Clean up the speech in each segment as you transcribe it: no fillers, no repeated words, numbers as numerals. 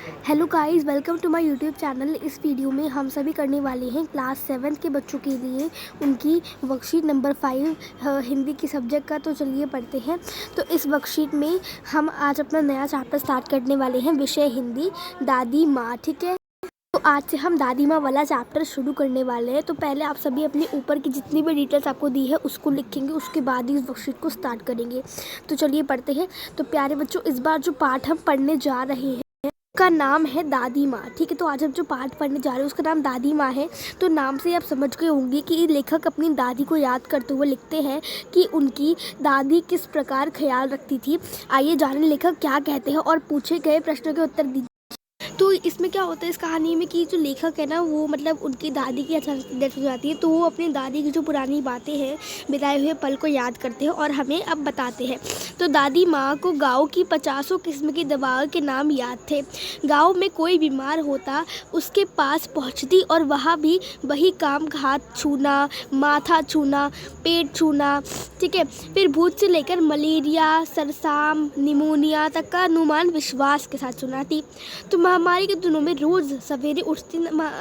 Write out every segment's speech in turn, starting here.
Hello guys, welcome to my YouTube channel. इस video में हम सभी करने वाले हैं क्लास 7 के बच्चों के लिए उनकी वर्कशीट नंबर 5 हिंदी की सब्जेक्ट का। तो चलिए पढ़ते हैं। तो इस वर्कशीट में हम आज अपना नया चैप्टर स्टार्ट करने वाले हैं, विषय हिंदी, दादी माँ। ठीक है, तो आज से हम दादी माँ वाला चैप्टर शुरू करने वाले हैं। तो पहले आप सभी अपने ऊपर की जितनी भी डिटेल्स आपको दी है उसको लिखेंगे, उसके बाद ही इस वर्कशीट को स्टार्ट करेंगे। तो चलिए पढ़ते हैं। तो प्यारे बच्चों, इस बार जो पाठ हम पढ़ने जा रहे हैं का नाम है दादी माँ। ठीक है, तो आज हम जो पाठ पढ़ने जा रहे हैं उसका नाम दादी माँ है। तो नाम से आप समझ गए होंगे कि लेखक अपनी दादी को याद करते हुए लिखते हैं कि उनकी दादी किस प्रकार ख्याल रखती थी। आइए जानें लेखक क्या कहते हैं और पूछे गए प्रश्नों के उत्तर दीजिए। तो इसमें क्या होता है इस कहानी में कि जो लेखक है ना, वो मतलब उनकी दादी की अचानक डेथ हो जाती है, तो वो अपनी दादी की जो पुरानी बातें हैं, बिताए हुए पल को याद करते हैं और हमें अब बताते हैं। तो दादी माँ को गांव की 50 किस्म की दवाओं के नाम याद थे। गांव में कोई बीमार होता उसके पास पहुँचती और वहाँ भी वही काम, हाथ छूना, माथा छूना, पेट छूना। ठीक है, फिर भूत से लेकर मलेरिया, सरसाम, निमोनिया तक का अनुमान विश्वास के साथ सुनाती। तो महामारी के दिनों में रोज़ सवेरे उठती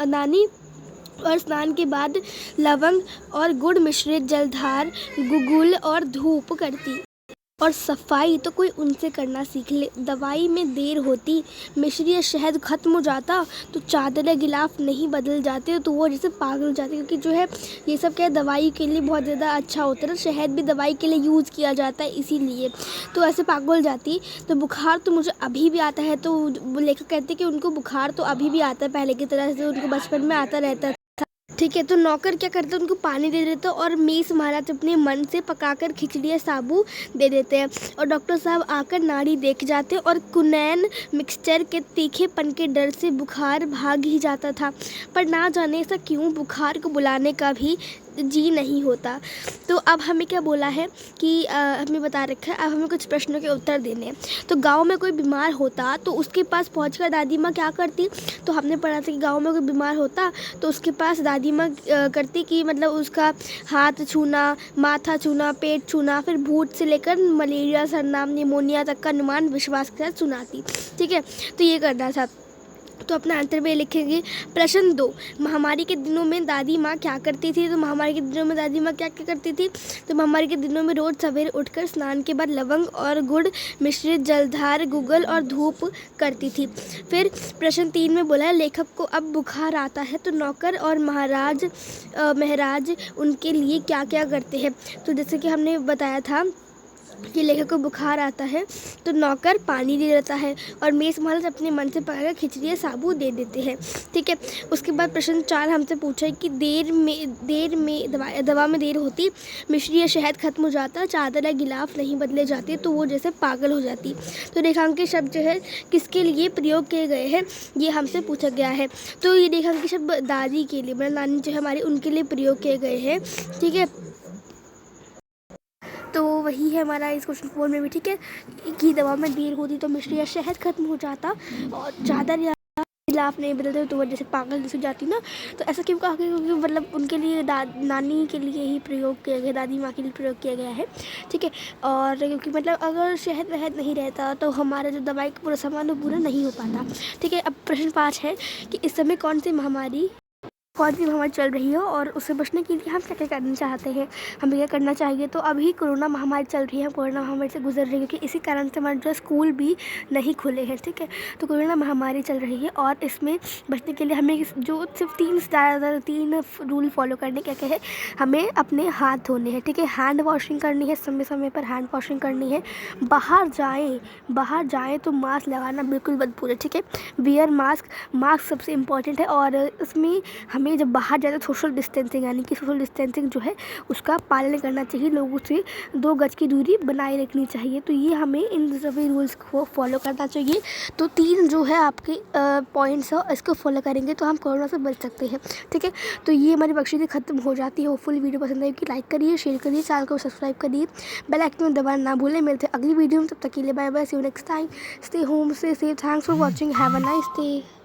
नानी और स्नान के बाद लवंग और गुड़ मिश्रित जलधार, गुगुल और धूप करती और सफाई तो कोई उनसे करना सीख ले। दवाई में देर होती, मिश्री या शहद खत्म हो जाता तो चादर गिलाफ नहीं बदल जाते तो वो जैसे पागल हो जाते, क्योंकि जो है ये सब क्या है दवाई के लिए बहुत ज़्यादा अच्छा होता है ना, शहद भी दवाई के लिए यूज़ किया जाता है इसीलिए। तो ऐसे पागल हो जाती। तो बुखार तो मुझे अभी भी आता है। तो लेखक कहते कि उनको बुखार तो अभी भी आता है, पहले की तरह से उनको बचपन में आता रहता है। ठीक है, तो नौकर क्या करते हैं, उनको पानी दे देते हैं और मेस महाराज अपने मन से पकाकर खिचड़ी या साबू दे देते हैं। और डॉक्टर साहब आकर नाड़ी देख जाते हैं और कुनैन मिक्सचर के तीखेपन के डर से बुखार भाग ही जाता था। पर ना जाने ऐसा क्यों बुखार को बुलाने का भी जी नहीं होता। तो अब हमें क्या बोला है कि हमें बता रखा है, अब हमें कुछ प्रश्नों के उत्तर देने हैं। तो गांव में कोई बीमार होता तो उसके पास पहुंचकर दादी माँ क्या करती। तो हमने पढ़ा था कि गांव में कोई बीमार होता तो उसके पास दादी माँ करती कि मतलब उसका हाथ छूना, माथा छूना, पेट छूना, फिर भूत से लेकर मलेरिया, सरनाम, निमोनिया तक का अनुमान विश्वास के साथ सुनाती। ठीक है, तो ये करना था। तो अपना आंसर में लिखेंगे। प्रश्न 2, महामारी के दिनों में दादी माँ क्या करती थी। तो महामारी के दिनों में दादी माँ क्या क्या करती थी। तो महामारी के दिनों में रोज़ सवेरे उठकर स्नान के बाद लवंग और गुड़ मिश्रित जलधार, गुगल और धूप करती थी। फिर प्रश्न 3 में बोला है, लेखक को अब बुखार आता है तो नौकर और महराज उनके लिए क्या क्या करते हैं। तो जैसे कि हमने बताया था कि लेखक को बुखार आता है तो नौकर पानी दे देता है और मेस महाराज अपने मन से पकाकर खिचड़ी या साबू दे देते हैं। ठीक है, उसके बाद प्रश्न 4 हमसे पूछा है कि दवा में देर होती, मिश्री या शहद खत्म हो जाता, चादर या गिलाफ नहीं बदले जाते तो वो जैसे पागल हो जाती। तो रेखांकित शब्द जो है किसके लिए प्रयोग किए गए हैं ये हमसे पूछा गया है। तो ये रेखांकित शब्द दादी के लिए, मतलब नानी जो है हमारी, उनके लिए प्रयोग किए गए हैं। ठीक है, तो वही है हमारा इस क्वेश्चन 4 में भी। ठीक है, कि दवा में देर होती तो मिश्री या शहद खत्म हो जाता और चादर या गिलाफ नहीं बदलते तो वो जैसे पागल जैसे जाती ना। तो ऐसा क्यों कहा, क्योंकि मतलब उनके लिए नानी के लिए ही प्रयोग किया गया, दादी माँ के लिए प्रयोग किया गया है। ठीक है, और क्योंकि मतलब अगर शहद वहद नहीं रहता तो हमारा जो दवाई का पूरा सामान वो पूरा नहीं हो पाता। ठीक है, अब प्रश्न 5 है कि इस समय कौन सी महामारी चल रही है और उससे बचने के लिए हम क्या क्या करना चाहते हैं, हमें क्या करना चाहिए। तो अभी कोरोना महामारी चल रही है, हम कोरोना महामारी से गुजर रही है क्योंकि इसी कारण से हमारे जो स्कूल भी नहीं खुले हैं। ठीक है, तो कोरोना महामारी चल रही है और इसमें बचने के लिए हमें जो सिर्फ 3 रूल फॉलो करने क्या क्या है। हमें अपने हाथ धोने हैं। ठीक है, हैंड वॉशिंग करनी है, समय समय पर हैंड वॉशिंग करनी है। बाहर जाएँ तो मास्क लगाना बिल्कुल मत भूलें। ठीक है, वियर मास्क सबसे इम्पॉर्टेंट है। और इसमें हमें जब बाहर जाए तो सोशल डिस्टेंसिंग, यानी कि सोशल डिस्टेंसिंग जो है उसका पालन करना चाहिए, लोगों से 2 गज की दूरी बनाए रखनी चाहिए। तो ये हमें इन सभी रूल्स को फॉलो करना चाहिए। तो 3 जो है आपके पॉइंट्स है, इसको फॉलो करेंगे तो हम कोरोना से बच सकते हैं। ठीक है, तो ये हमारी वर्कशीट खत्म हो जाती है। होपफुली वीडियो पसंद आएगी, लाइक करिए, शेयर करिए, चैनल को सब्सक्राइब करिए, बेल आइकन में दबाना ना भूलें। मिलते हैं अगली वीडियो में, तब तक के लिए bye bye, see you next time, stay home, stay safe, thanks for watching, have a nice day.